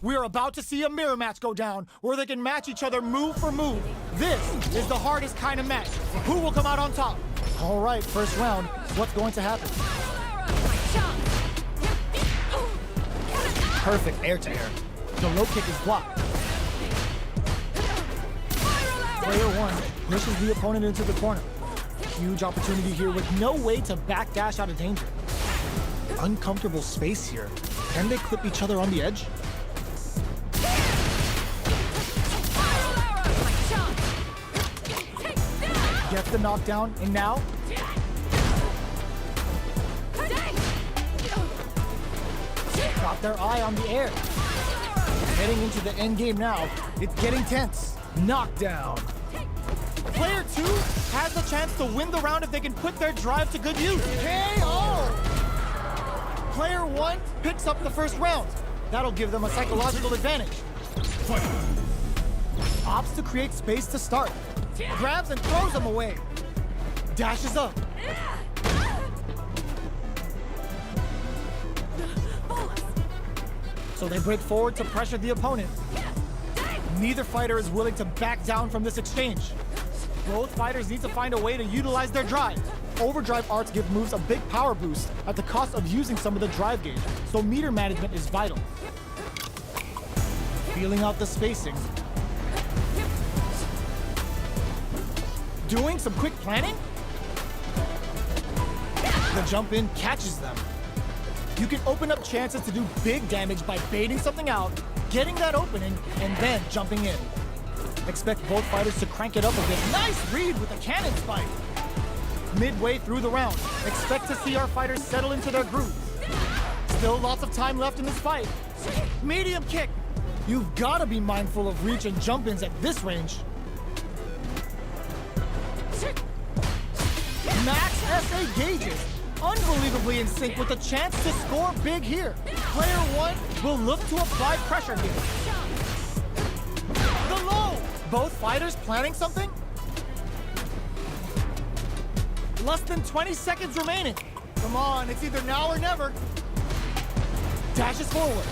We are about to see a mirror match go down where they can match each other move for move. This is the hardest kind of match. Who will come out on top? All right, first round. What's going to happen? Perfect air to air. The low kick is blocked. Player one pushes the opponent into the corner. Huge opportunity here with no way to backdash out of danger. Uncomfortable space here. Can they clip each other on the edge? Gets the knockdown, and now? Got their eye on the air. Heading into the end game now. It's getting tense. Knockdown. Player two has the chance to win the round if they can put their drive to good use. KO! Player one picks up the first round. That'll give them a psychological advantage. Opts to create space to start. Grabs and throws them away. Dashes up. So they break forward to pressure the opponent. Neither fighter is willing to back down from this exchange. Both fighters need to find a way to utilize their drive. Overdrive arts give moves a big power boost at the cost of using some of the drive gauge, so meter management is vital. Feeling out the spacing. Doing some quick planning? The jump in catches them. You can open up chances to do big damage by baiting something out, getting that opening, and then jumping in. Expect both fighters to crank it up a bit. Nice read with a cannon spike. Midway through the round, expect to see our fighters settle into their groove. Still lots of time left in this fight. Medium kick. You've got to be mindful of reach and jump-ins at this range. Max SA gauges. Unbelievably in sync with a chance to score big here. Player one will look to apply pressure here. The low. Both fighters planning something? Less than 20 seconds remaining. Come on, it's either now or never. Dashes forward.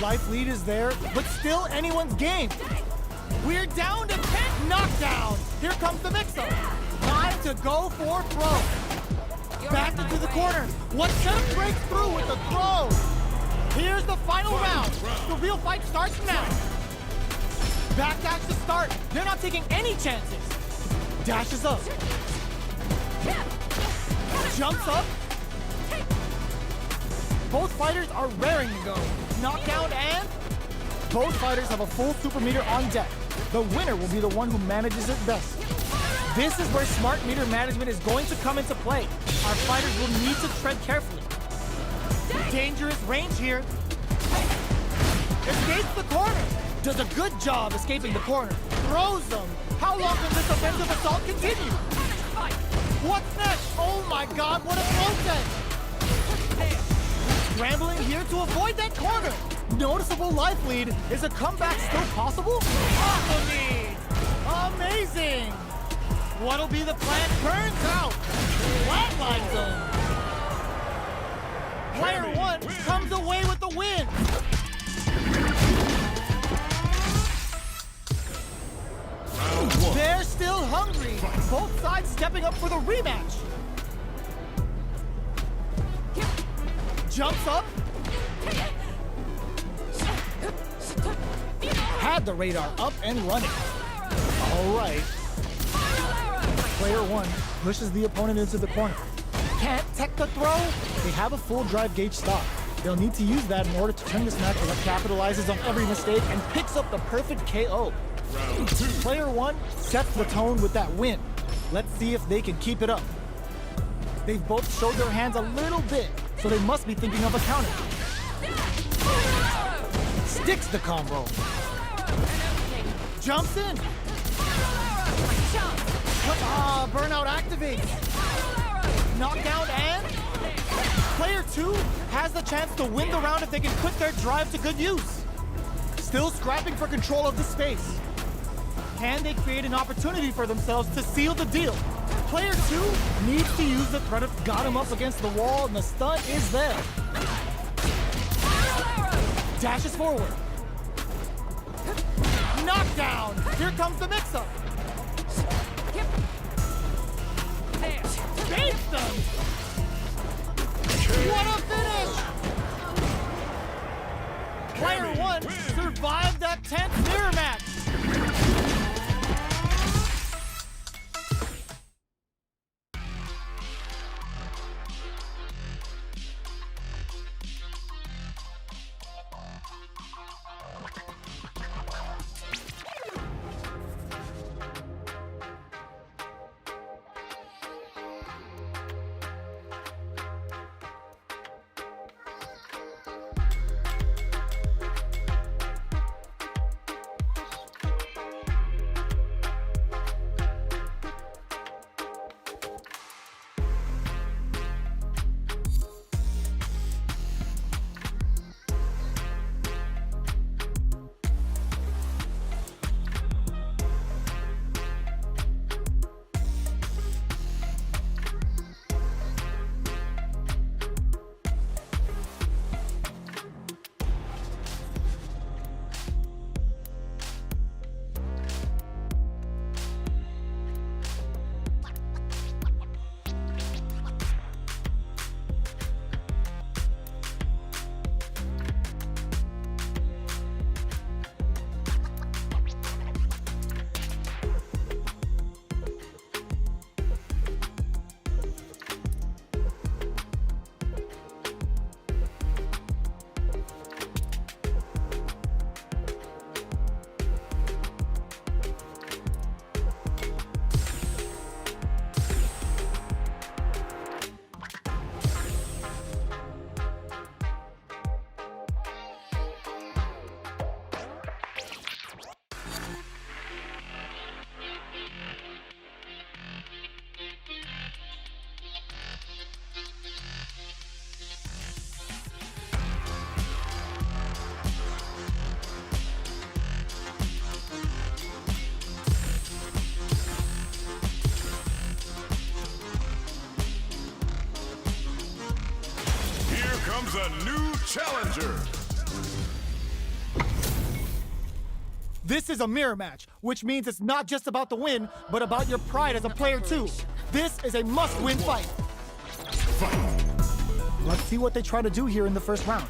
Life lead is there, but still anyone's game. We're down to 10 knockdown. Here comes the mix-up. Time to go for throw. Back into the corner. What setup breaks through with the throw? Here's the final round. The real fight starts now. Backdash to start. They're not taking any chances. Dashes up. Jumps up. Both fighters are raring to go. Knockdown and both fighters have a full super meter on deck. The winner will be the one who manages it best. This is where smart meter management is going to come into play. Our fighters will need to tread carefully. Dangerous range here. Escapes the corner. Does a good job escaping the corner. Throws them. How long can this offensive assault continue? What's next? Oh my God, what a process! Scrambling here to avoid that corner. Noticeable life lead. Is a comeback still possible? Awesome! Amazing! What'll be the plan? Turns out, flatlines them. Player one comes away with the win. They're still hungry. Both sides stepping up for the rematch. Jumps up. Had the radar up and running. All right. Player one pushes the opponent into the corner. Can't tech the throw. They have a full drive gauge stock. They'll need to use that in order to turn this match that capitalizes on every mistake and picks up the perfect KO. Player one sets the tone with that win. Let's see if they can keep it up. They've both showed their hands a little bit, so they must be thinking of a counter. Sticks the combo. Jumps in. Burnout activates. Knockdown and player two has the chance to win the round if they can put their drive to good use. Still scrapping for control of the space. Can they create an opportunity for themselves to seal the deal? Player two needs to use the threat of got him up against the wall and the stun is there. Dashes forward. Knockdown! Here comes the mix-up. Base them! What a finish! Player 1 survived that tense mirror match. Comes a new challenger. This is a mirror match, which means it's not just about the win, but about your pride as a player too. This is a must-win fight. Let's see what they try to do here in the first round.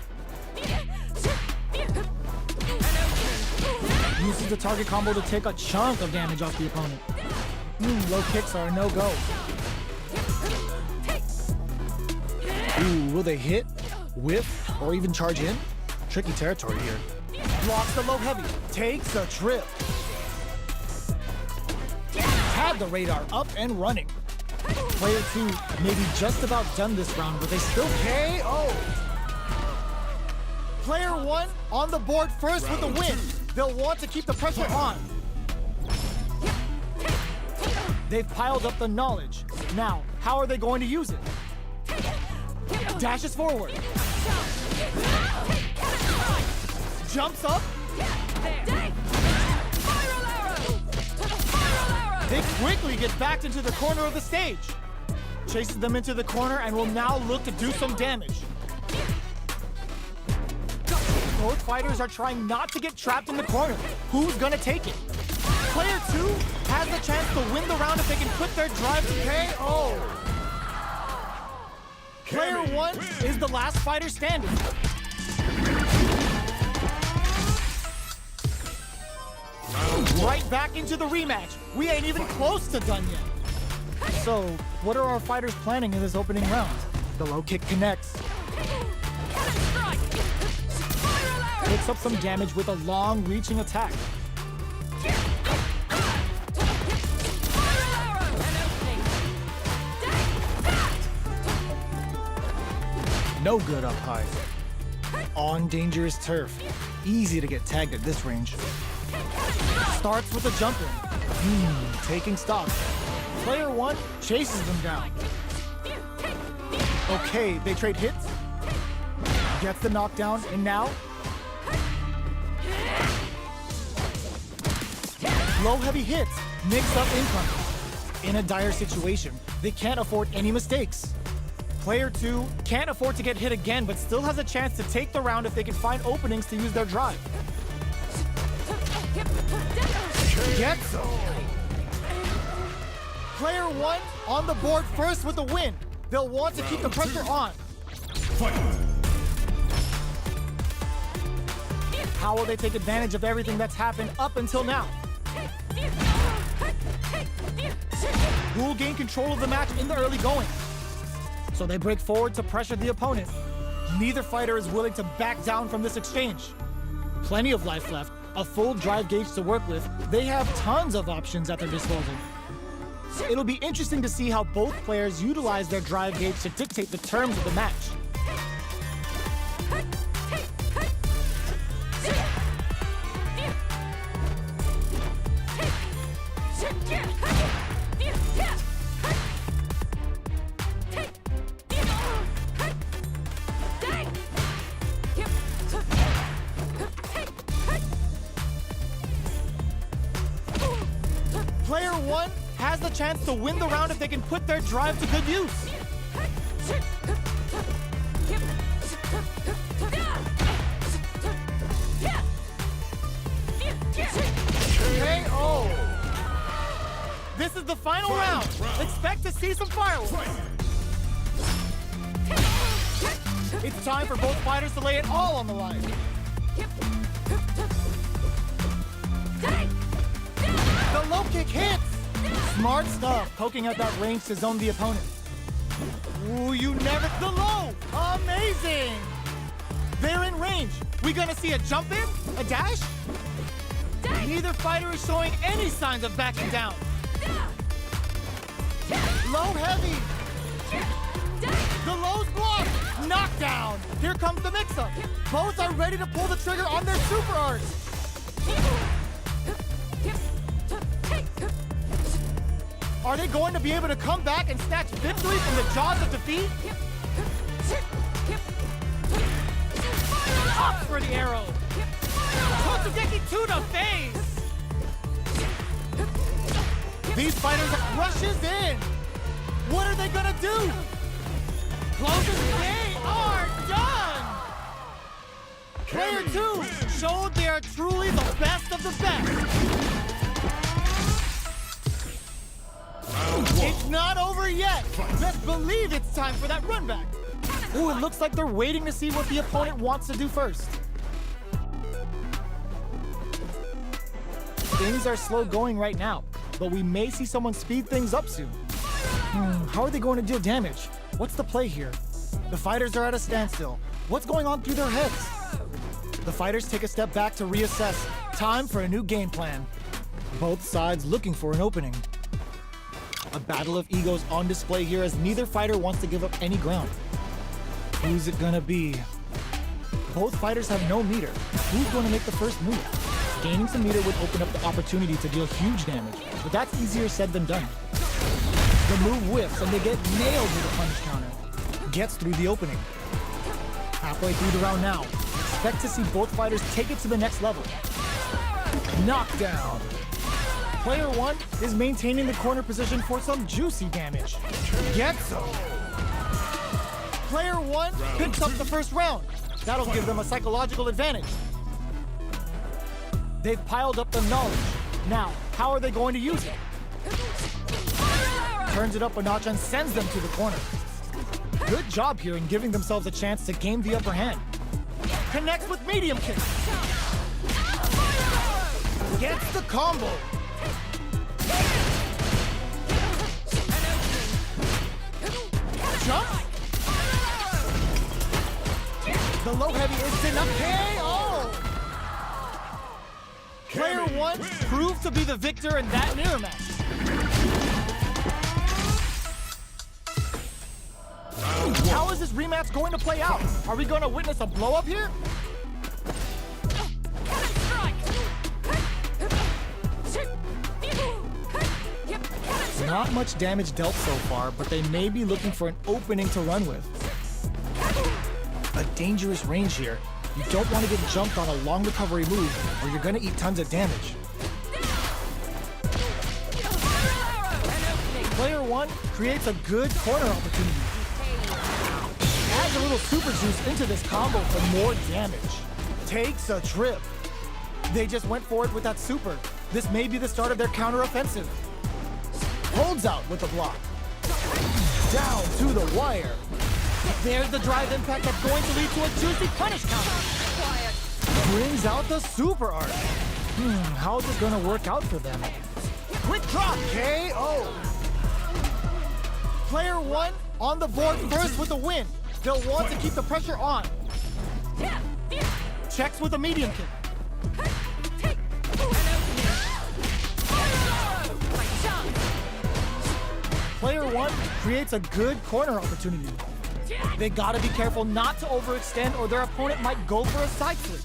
Uses the target combo to take a chunk of damage off the opponent. Low kicks are a no-go. Ooh, will they hit, whiff, or even charge in? Tricky territory here. Blocks the low heavy, takes a trip. Had the radar up and running. Player 2 maybe just about done this round, but they still KO. Player 1 on the board first with the win. They'll want to keep the pressure on. They've piled up the knowledge. Now, how are they going to use it? Dashes forward. Jumps up. They quickly get backed into the corner of the stage. Chases them into the corner and will now look to do some damage. Both fighters are trying not to get trapped in the corner. Who's gonna take it? Player 2 has the chance to win the round if they can put their drive to KO. Player 1 is the last fighter standing. Right back into the rematch. We ain't even close to done yet. So, what are our fighters planning in this opening round? The low kick connects. Picks up some damage with a long-reaching attack. No good up high. On dangerous turf. Easy to get tagged at this range. Starts with a jumper. Taking stock. Player 1 chases them down. Okay, they trade hits. Gets the knockdown, and now? Low heavy hits. Mix up income. In a dire situation, they can't afford any mistakes. Player 2 can't afford to get hit again, but still has a chance to take the round if they can find openings to use their drive. Gets some. Player 1 on the board first with the win. They'll want to keep the pressure on. How will they take advantage of everything that's happened up until now? Who will gain control of the match in the early going? So they break forward to pressure the opponent. Neither fighter is willing to back down from this exchange. Plenty of life left, a full drive gauge to work with. They have tons of options at their disposal. It'll be interesting to see how both players utilize their drive gauge to dictate the terms of the match. Player 1 has the chance to win the round if they can put their drive to good use. KO! This is the final round. Expect to see some fireworks. It's time for both fighters to lay it all on the line. The low kick hits! Smart stuff, poking at that range to zone the opponent. Ooh, you never... The low! Amazing! They're in range. We gonna see a jump in? A dash? Neither fighter is showing any signs of backing down. Low heavy! The low's blocked! Knockdown! Here comes the mix-up. Both are ready to pull the trigger on their super arts. Are they going to be able to come back and snatch victory from the jaws of defeat? Up for the arrow! CantSwimDucky to the face! These fighters rushes in! What are they gonna do? Closes, they are done! Player 2 showed they are truly the best of the best. It's not over yet. Best believe it's time for that run back. Ooh, it looks like they're waiting to see what the opponent wants to do first. Things are slow going right now, but we may see someone speed things up soon. How are they going to deal damage? What's the play here? The fighters are at a standstill. What's going on through their heads? The fighters take a step back to reassess. Time for a new game plan. Both sides looking for an opening. A battle of egos on display here as neither fighter wants to give up any ground. Who's it gonna be? Both fighters have no meter. Who's going to make the first move? Gaining some meter would open up the opportunity to deal huge damage, but that's easier said than done. The move whiffs and they get nailed with a punish counter. Gets through the opening. Halfway through the round now. Expect to see both fighters take it to the next level. Knockdown. Player 1 is maintaining the corner position for some juicy damage. Gets some. Player 1 picks up the first round. That'll give them a psychological advantage. They've piled up the knowledge. Now, how are they going to use it? Turns it up a notch and sends them to the corner. Good job here in giving themselves a chance to gain the upper hand. Connects with medium kick. Gets the combo. Jump. The low heavy is enough. KO. Player 1 proved to be the victor in that mirror match. How is this rematch going to play out? Are we going to witness a blow-up here? Not much damage dealt so far, but they may be looking for an opening to run with. A dangerous range here. You don't want to get jumped on a long recovery move, or you're going to eat tons of damage. Player 1 creates a good corner opportunity. little super juice into this combo for more damage. Takes a trip. They just went for it with that super. This may be the start of their counter-offensive. Holds out with the block. Down to the wire. There's the drive impact that's going to lead to a juicy punish counter. Brings out the super art. How is it gonna work out for them? Quick drop, KO. Player one on the board first with a win. They'll want to keep the pressure on. Checks with a medium kick. Player one creates a good corner opportunity. They gotta be careful not to overextend or their opponent might go for a side switch.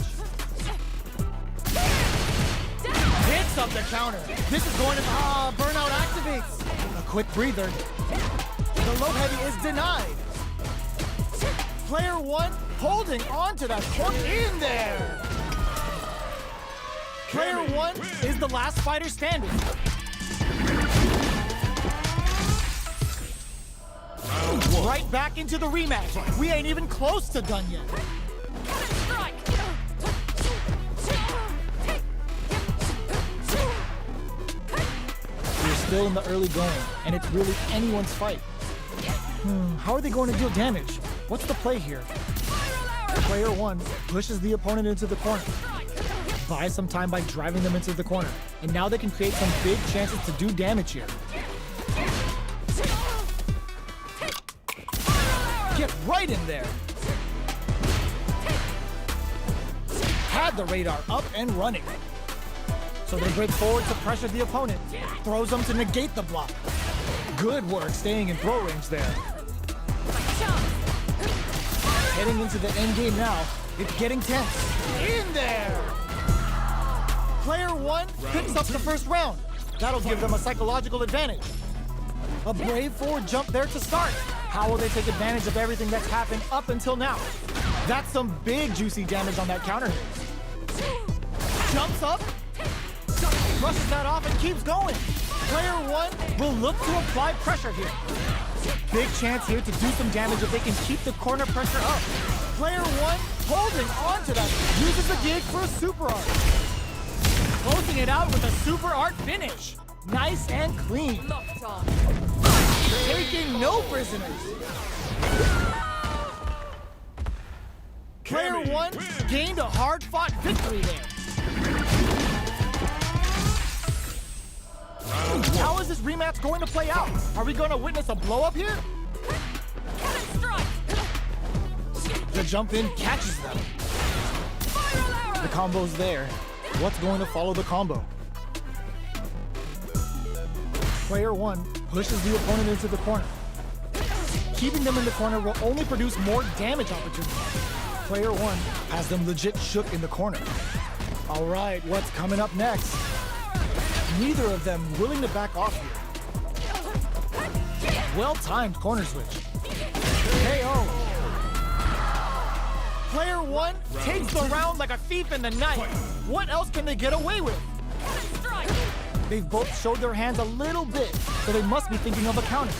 Picks up the counter. This is going to, burnout activates. A quick breather. The low heavy is denied. Player one holding on to that corner in there. Player one is the last fighter standing. Right back into the rematch. We ain't even close to done yet. We're still in the early going, and it's really anyone's fight. How are they going to deal damage? What's the play here? Player one pushes the opponent into the corner. Buys some time by driving them into the corner. And now they can create some big chances to do damage here. Get right in there. Had the radar up and running. So they break forward to pressure the opponent. Throws them to negate the block. Good work staying in throw range there. Heading into the end game now. It's getting tense. In there! Player one picks up the first round. That'll give them a psychological advantage. A brave forward jump there to start. How will they take advantage of everything that's happened up until now? That's some big juicy damage on that counter hit. Jumps up, brushes that off and keeps going. Player one will look to apply pressure here. Big chance here to do some damage if they can keep the corner pressure up. Player one holding on to that, uses the gig for a super art. Closing it out with a super art finish. Nice and clean. Taking no prisoners. Player one gained a hard-fought victory there. How is this rematch going to play out? Are we going to witness a blow-up here? The jump in catches them. The combo's there. What's going to follow the combo? Player one pushes the opponent into the corner. Keeping them in the corner will only produce more damage opportunities. Player one has them legit shook in the corner. All right, what's coming up next? Neither of them willing to back off here. Well-timed corner switch. KO. Player one takes the round like a thief in the night. What else can they get away with? They've both showed their hands a little bit, so they must be thinking of a counter.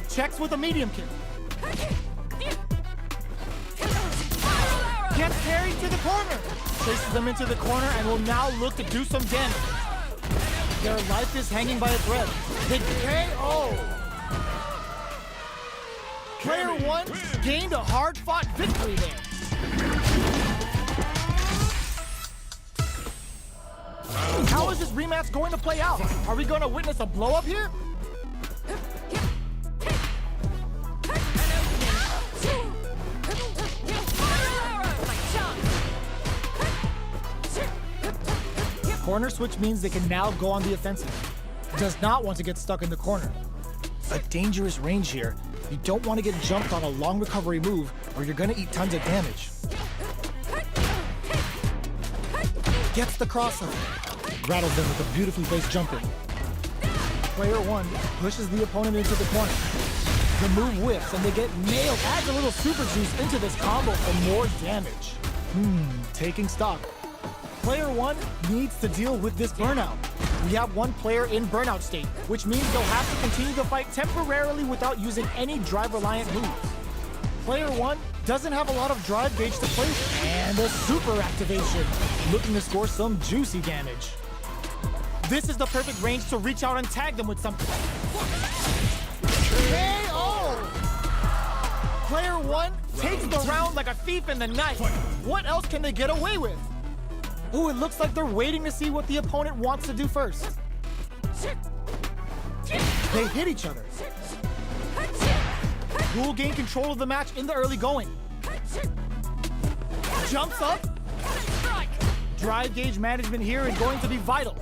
Checks with a medium kick. Gets carried to the corner. Chases them into the corner and will now look to do some damage. Their life is hanging by a thread. They KO. Player one gained a hard-fought victory there. How is this rematch going to play out? Are we going to witness a blow-up here? Corner switch means they can now go on the offensive. Does not want to get stuck in the corner. A dangerous range here. You don't want to get jumped on a long recovery move or you're going to eat tons of damage. Gets the crossover. Rattles them with a beautifully placed jump in. Player one pushes the opponent into the corner. The move whips and they get nailed. Adds a little super juice into this combo for more damage. Taking stock. Player one needs to deal with this burnout. We have one player in burnout state, which means they'll have to continue the fight temporarily without using any drive-reliant moves. Player 1 doesn't have a lot of drive gauge to play with. And a super activation, looking to score some juicy damage. This is the perfect range to reach out and tag them with something. KO! Player 1 takes the round like a thief in the night. What else can they get away with? Ooh, it looks like they're waiting to see what the opponent wants to do first. They hit each other. Who will gain control of the match in the early going? Jumps up. Drive gauge management here is going to be vital.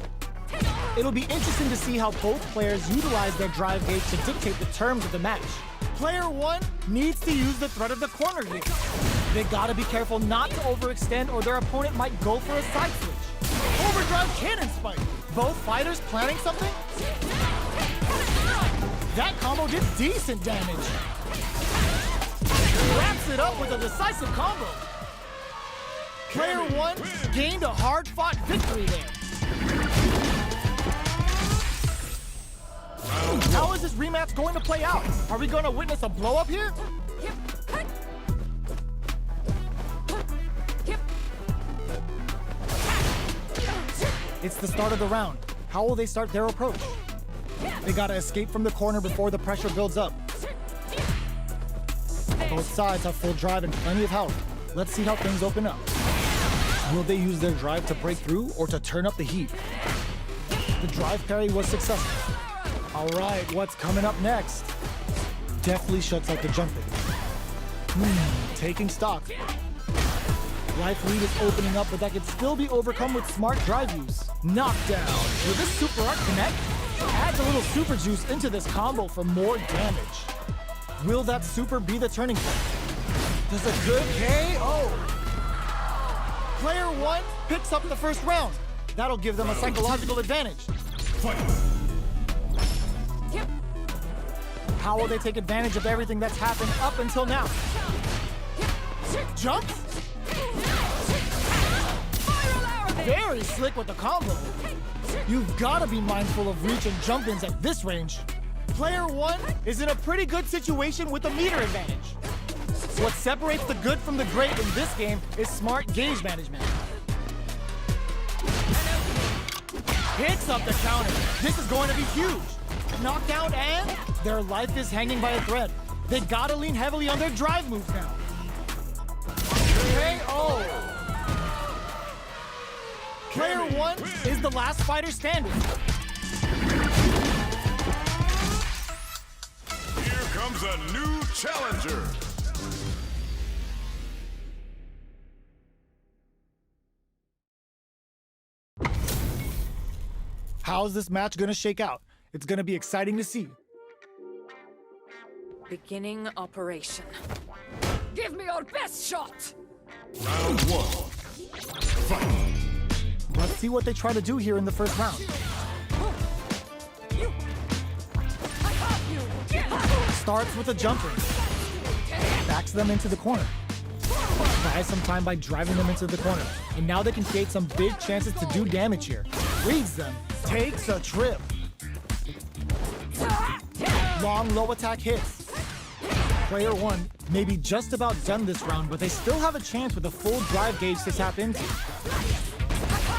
It'll be interesting to see how both players utilize their drive gauge to dictate the terms of the match. Player 1 needs to use the threat of the corner here. They gotta be careful not to overextend or their opponent might go for a side switch. Overdrive cannon spike. Both fighters planning something? That combo did decent damage. Wraps it up with a decisive combo. Player 1 gained a hard-fought victory there. How is this rematch going to play out? Are we going to witness a blow-up here? It's the start of the round. How will they start their approach? They gotta escape from the corner before the pressure builds up. Both sides have full drive and plenty of health. Let's see how things open up. Will they use their drive to break through or to turn up the heat? The drive parry was successful. All right, what's coming up next? Deftly shuts out the jumping. Taking stock. Life lead is opening up, but that could still be overcome with smart drive use. Knockdown. Will this super art connect? Adds a little super juice into this combo for more damage. Will that super be the turning point? Does a good KO? Player 1 picks up the first round. That'll give them a psychological advantage. How will they take advantage of everything that's happened up until now? Jump? Very slick with the combo. You've got to be mindful of reach and jump-ins at this range. Player 1 is in a pretty good situation with a meter advantage. What separates the good from the great in this game is smart gauge management. Picks up the counter. This is going to be huge. Knockdown and their life is hanging by a thread. They gotta lean heavily on their drive moves now. KO! Player 1 is the last fighter standing. Here comes a new challenger. How's this match gonna shake out? It's gonna be exciting to see. Beginning operation. Give me your best shot! Round 1. Fight. Let's see what they try to do here in the first round. Starts with a jumper. Backs them into the corner. Buys some time by driving them into the corner. And now they can create some big chances to do damage here. Reads them. Takes a trip. Long low attack hits. Player 1 may be just about done this round, but they still have a chance with a full drive gauge to tap into.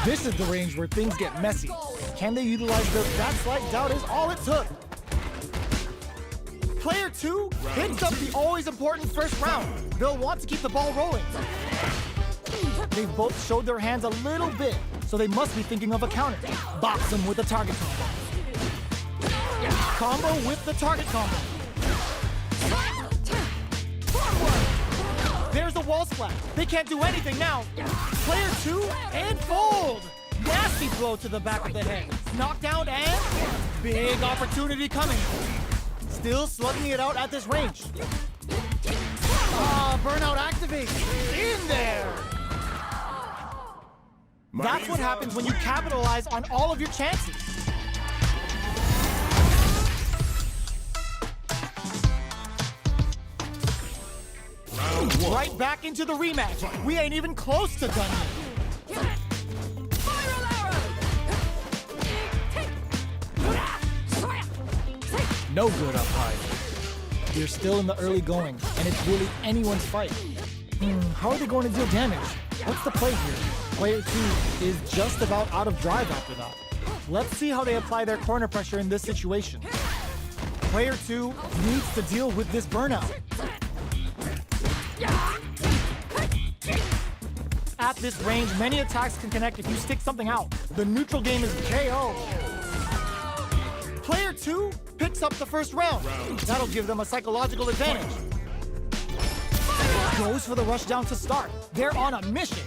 This is the range where things get messy. Can they utilize their that slight doubt is all it took. Player 2 hits up the always important first round. They'll want to keep the ball rolling. They've both showed their hands a little bit, so they must be thinking of a counter. Box them with a target combo. Combo with the target combo. There's the wall splat. They can't do anything now. Player 2 and fold. Nasty blow to the back of the head. Knockdown and big opportunity coming. Still slugging it out at this range. Burnout activates. In there. That's what happens when you capitalize on all of your chances. Right back into the rematch. We ain't even close to done yet. No good up high. You're still in the early going. and it's really anyone's fight. How are they going to deal damage? What's the play here? Player 2 is just about out of drive after that. Let's see how they apply their corner pressure in this situation. Player 2 needs to deal with this burnout. At this range, many attacks can connect if you stick something out. The neutral game is KO. Player 2 picks up the first round. That'll give them a psychological advantage. Goes for the rush down to start. They're on a mission.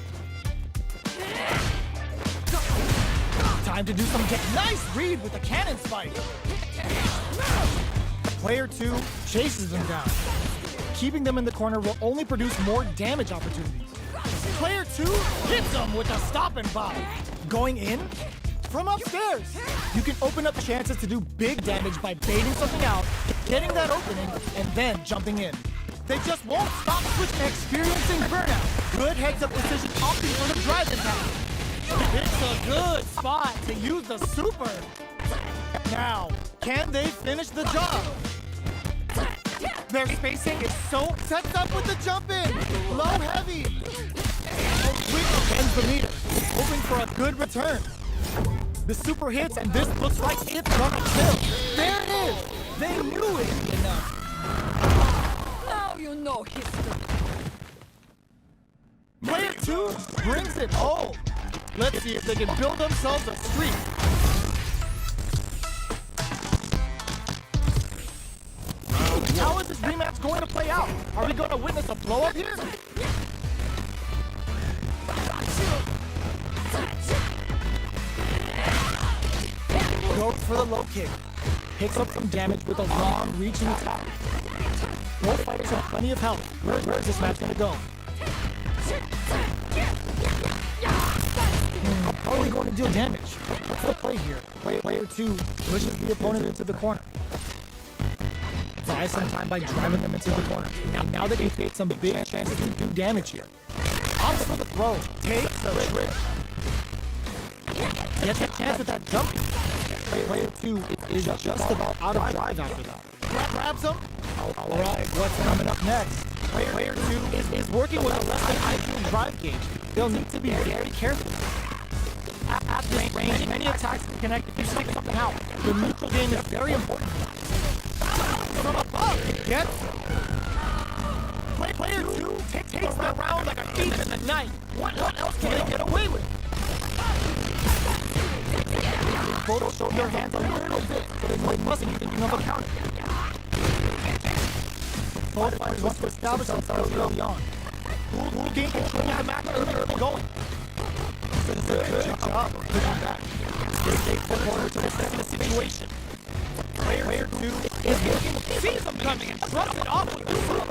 Time to do some nice read with the cannon spike. Player 2 chases them down. Keeping them in the corner will only produce more damage opportunities. Player 2 hits them with a stop and pop. Going in from upstairs. You can open up chances to do big damage by baiting something out, getting that opening, and then jumping in. They just won't stop experiencing burnout. Good heads-up decision opting for the drive attack. It's a good spot to use the super. Now, can they finish the job? Their spacing is so sets up with the jump in. Low heavy. Quick bends the meter, hoping for a good return. The super hits, and this looks like it's gonna kill. There it is. They knew it enough. Now you know history. Player 2 brings it home. Let's see if they can build themselves a streak. How is this rematch going to play out? Are we going to witness a blow-up here? Goes for the low kick. Picks up some damage with a long, reaching attack. Both fighters have plenty of health. Where's this match going to go? How are we going to deal damage? What's the play here? Player 2 pushes the opponent into the corner. Buy some time by driving them into the corner. Now they can take some big chances to do damage here. Opts for the throw. Takes the risk. Gets a chance at that jumping. Player 2 is just about out of drive after that. Grabs him. Alright, what's coming up next? Player 2 is working with a less than ideal drive gauge. They'll need to be very careful. At this range, many attacks can connect if you stick something out. The neutral game is very important. From above, yes. Player 2 takes that round like a thief in the night. What else can they get away with? Both show their hands a little bit, but they mustn't be thinking of a counter. Both fighters want to establish themselves early on. Who gain control of the match early going? Good job. Good on that. They take the corner to the second situation. Player 2 is looking, sees them coming, and drops it off with the super.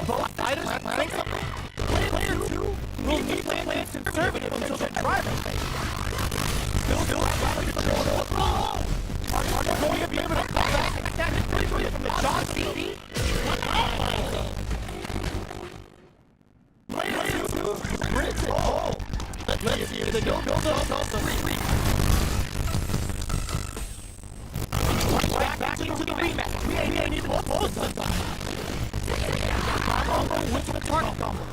Both fighters think something. Player 2 will be playing conservative until they drive it. Still have the corner. Oh! Are they going to be able to come back and stand it quickly from the John CD? Player 2 brings it home. Let's see if they don't build themselves a retreat. Back into the rematch. We ain't need both of them. Combo went to the target combo.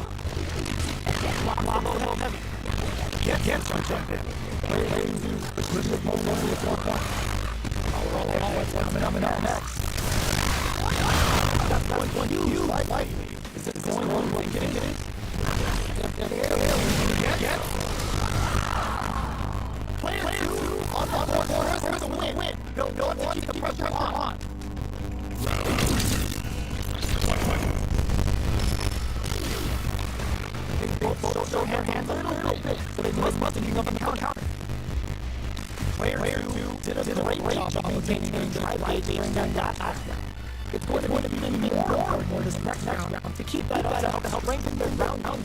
Combo held heavy. Get some jump in. Player 2 pushing the moment only at 4 points. Alright, what's coming up next? That's going to you. Like, is it going on? Get in. Get. Player 2 on the corner. There's a win. They'll have to keep the pressure on. They both show their hands a little bit, so they must be up on the counter. Player 2 did a great job of maintaining a drive rate during that aspect. It's going to be even more important this next round to keep that up to help strengthen their round game.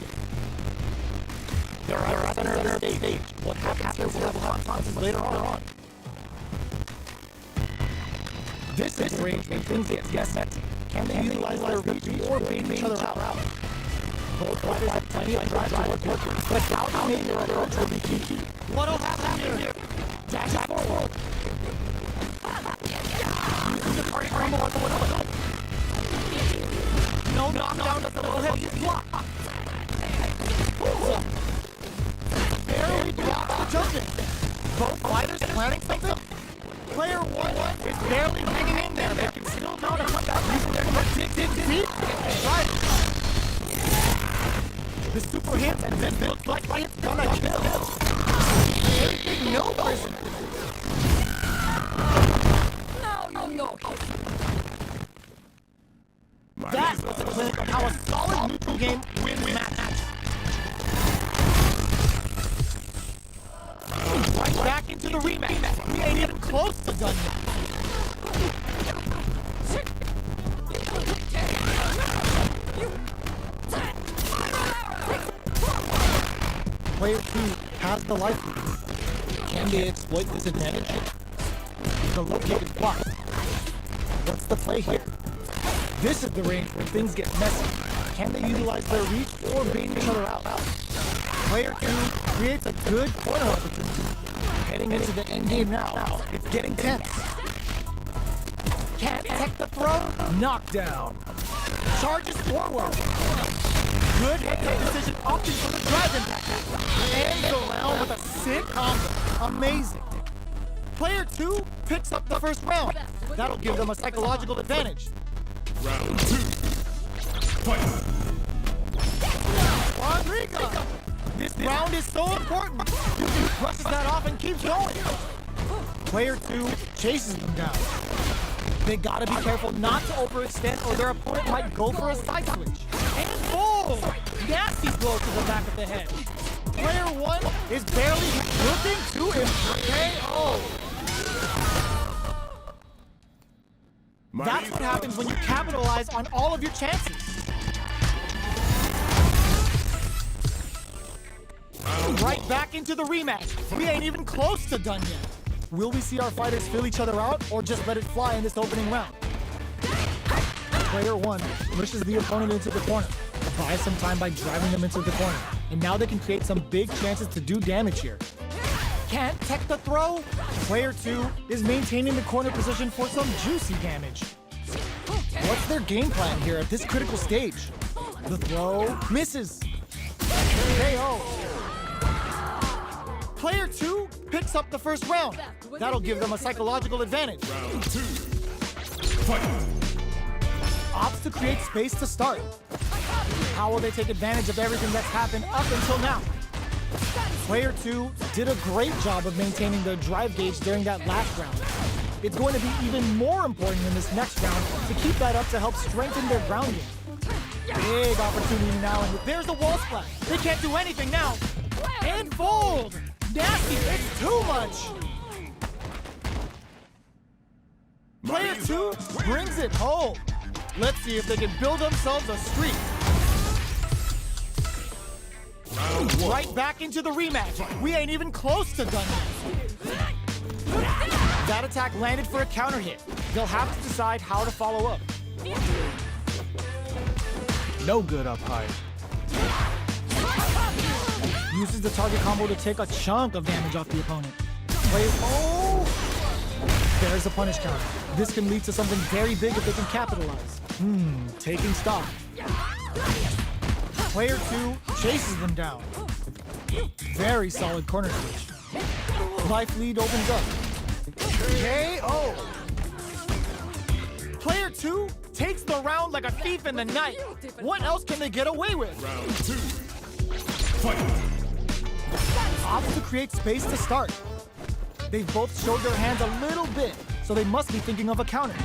They're at their stage. What happens here will have consequences later on. This situation makes things get messy. Can they utilize their reach or bait each other out? Both fighters have plenty of drive to work with, but how many their approach will be key. What'll happen here? Dash forward. Using the party combo on the No knockdown of the low heavy block. Barely blocks the jumping. Both fighters planning something. Player 1 is barely hanging in there. They can still mount a comeback using their dig. Right. The super hit and then looks like it's gonna kill. Everything no person. No. That was a clinic of how a solid neutral game wins matches. Right back into the rematch. We ain't even close to done yet. Player 2 has the life lead. Can they exploit this advantage? The low kick is blocked. What's the play here? This is the range where things get messy. Can they utilize their reach or bait each other out? Player 2 creates a good corner opportunity. Heading into the end game now. It's getting tense. Can't protect the throw. Knockdown. Charges forward. Good head-to-head decision opting for the drive impact. Ends the round with a sick combo. Amazing. Player 2 picks up the first round. That'll give them a psychological advantage. Round 2. Fight. Rodrigo! This round is so important. Brushes that off and keeps going. Player 2 chases them down. They gotta be careful not to overextend or their opponent might go for a side switch. And boom! Nasty blow to the back of the head. Player 1 is barely looking to KO. That's what happens when you capitalize on all of your chances. Right back into the rematch. We ain't even close to done yet. Will we see our fighters fill each other out or just let it fly in this opening round? Player 1 pushes the opponent into the corner, buys some time by driving them into the corner, and now they can create some big chances to do damage here. Can't tech the throw. Player 2 is maintaining the corner position for some juicy damage. What's their game plan here at this critical stage? The throw misses. KO. Player 2 picks up the first round. That'll give them a psychological advantage. Round 2. Fight. Opts to create space to start. How will they take advantage of everything that's happened up until now? Player 2 did a great job of maintaining their drive gauge during that last round. It's going to be even more important in this next round to keep that up to help strengthen their ground game. Big opportunity now, and there's the wall splash. They can't do anything now. And fold! Nasty, it's too much! Player 2 brings it home. Let's see if they can build themselves a streak. Right back into the rematch. We ain't even close to done yet. That attack landed for a counter hit. They'll have to decide how to follow up. No good up high. Uses the target combo to take a chunk of damage off the opponent. Plays, oh! There's a punish counter. This can lead to something very big if they can capitalize. Taking stock. Player 2 chases them down. Very solid corner switch. Life lead opens up. KO! Player 2 takes the round like a thief in the night. What else can they get away with? Round 2. Fight. Opts to create space to start. They've both showed their hands a little bit, so they must be thinking of a counter.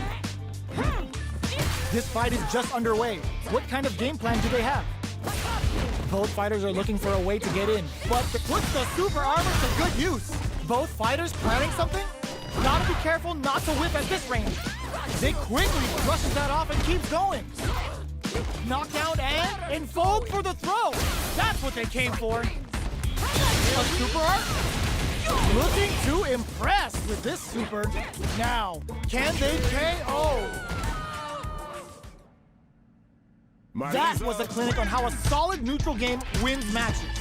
This fight is just underway. What kind of game plan do they have? Both fighters are looking for a way to get in, but puts the super armor to good use. Both fighters planning something? Gotta be careful not to whip at this range. They quickly brushes that off and keeps going. Knockdown and enfold for the throw. That's what they came for. A super arc? Looking to impress with this super. Now, can they KO? That was a clinic on how a solid neutral game wins matches.